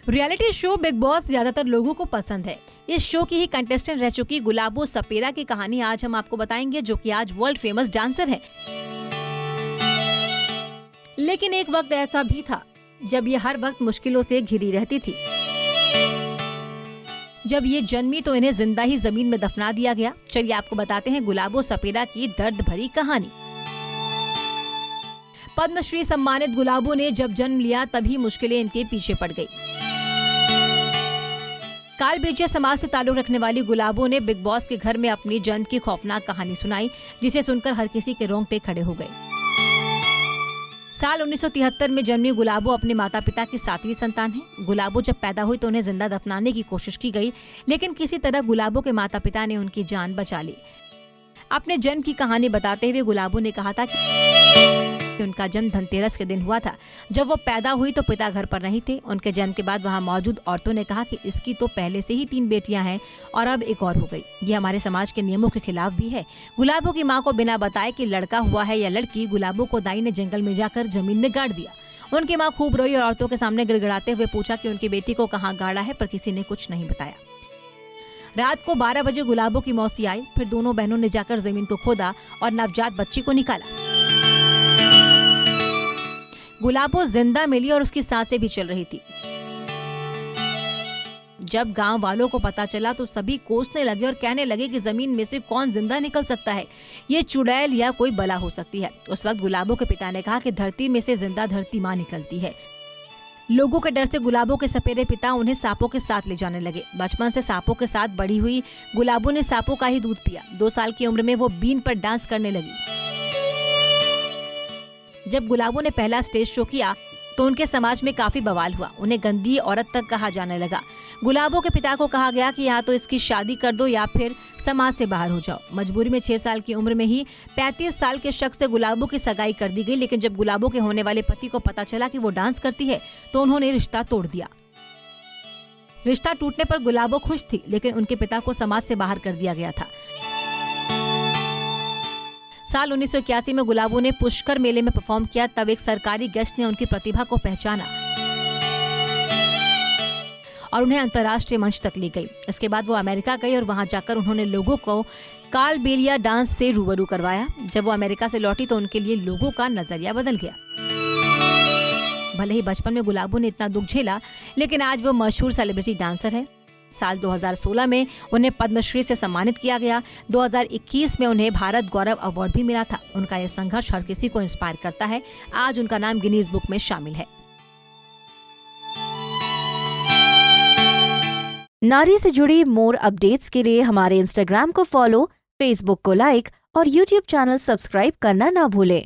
Reality show big boss ज्यादातर लोगों को पसंद है। इस शो की ही कंटेस्टेंट रह चुकी गुलाबो सपेरा की कहानी आज हम आपको बताएंगे, जो कि आज वर्ल्ड फेमस डांसर है। लेकिन एक वक्त ऐसा भी था जब ये हर वक्त मुश्किलों से घिरी रहती थी। जब ये जन्मी तो इन्हें जिंदा ही जमीन में दफना दिया गया। चलिए आपको बताते हैं गुलाबो सपेरा की दर्द भरी कहानी। पद्मश्री सम्मानित गुलाबो ने जब जन्म लिया तभी मुश्किलें इनके पीछे पड़ गई। कालबेजिया समाज से ताल्लुक रखने वाली गुलाबो ने बिग बॉस के घर में अपनी जन्म की खौफनाक कहानी सुनाई, जिसे सुनकर हर किसी के रोंगटे खड़े हो गए। साल 1973 में जन्मी गुलाबो अपने माता पिता की 7वीं संतान है। गुलाबो जब पैदा हुई तो उन्हें जिंदा दफनाने की कोशिश की गई, लेकिन किसी तरह गुलाबो के माता पिता ने उनकी जान बचा ली। अपने जन्म की कहानी बताते हुए गुलाबो ने कहा था कि उनका जन्म धनतेरस के दिन हुआ था। जब वो पैदा हुई तो पिता घर पर नहीं थे। उनके जन्म के बाद वहाँ मौजूद औरतों ने कहा कि इसकी तो पहले से ही 3 बेटियां हैं और अब एक और हो गई। ये हमारे समाज के नियमों के खिलाफ भी है। गुलाबो की मां को बिना बताए कि लड़का हुआ है या लड़की, गुलाबो को दाई ने जंगल में जाकर जमीन में गाड़ दिया। उनकी माँ खूब रोई और औरतों के सामने गिड़गिड़ाते हुए पूछा कि उनकी बेटी को कहाँ गाड़ा है, पर किसी ने कुछ नहीं बताया। रात को 12 बजे गुलाबो की मौसी आई। फिर दोनों बहनों ने जाकर जमीन को खोदा और नवजात बच्ची को निकाला। गुलाबो जिंदा मिली और उसकी सांसें भी चल रही थी। जब गांव वालों को पता चला तो सभी कोसने लगे और कहने लगे कि जमीन में से कौन जिंदा निकल सकता है, ये चुड़ैल या कोई बला हो सकती है। उस वक्त गुलाबो के पिता ने कहा कि धरती में से जिंदा धरती माँ निकलती है। लोगों के डर से गुलाबो के सपेरे पिता उन्हें सांपों के साथ ले जाने लगे। बचपन से सांपों के साथ बड़ी हुई गुलाबो ने सांपों का ही दूध पिया। 2 साल की उम्र में वो बीन पर डांस करने लगी। जब गुलाबो ने पहला स्टेज शो किया तो उनके समाज में काफी बवाल हुआ। उन्हें गंदी औरत तक कहा जाने लगा। गुलाबो के पिता को कहा गया कि या तो इसकी शादी कर दो या फिर समाज से बाहर हो जाओ। मजबूरी में 6 साल की उम्र में ही 35 साल के शख्स से गुलाबो की सगाई कर दी गई। लेकिन जब गुलाबो के होने वाले पति को पता चला कि वो डांस करती है तो उन्होंने रिश्ता तोड़ दिया। रिश्ता टूटने पर गुलाबो खुश थी, लेकिन उनके पिता को समाज से बाहर कर दिया गया था। साल 1981 में गुलाबो ने पुष्कर मेले में परफॉर्म किया। तब एक सरकारी गेस्ट ने उनकी प्रतिभा को पहचाना और उन्हें अंतर्राष्ट्रीय मंच तक ले गई। इसके बाद वो अमेरिका गई और वहां जाकर उन्होंने लोगों को कालबेलिया डांस से रूबरू करवाया। जब वो अमेरिका से लौटी तो उनके लिए लोगों का नजरिया बदल गया। भले ही बचपन में गुलाबो ने इतना दुख झेला, लेकिन आज वो मशहूर सेलिब्रिटी डांसर है। साल 2016 में उन्हें पद्मश्री से सम्मानित किया गया। 2021 में उन्हें भारत गौरव अवार्ड भी मिला था। उनका यह संघर्ष हर किसी को इंस्पायर करता है। आज उनका नाम गिनीज बुक में शामिल है। नारी से जुड़ी मोर अपडेट्स के लिए हमारे इंस्टाग्राम को फॉलो, फेसबुक को लाइक और यूट्यूब चैनल सब्सक्राइब करना ना भूलें।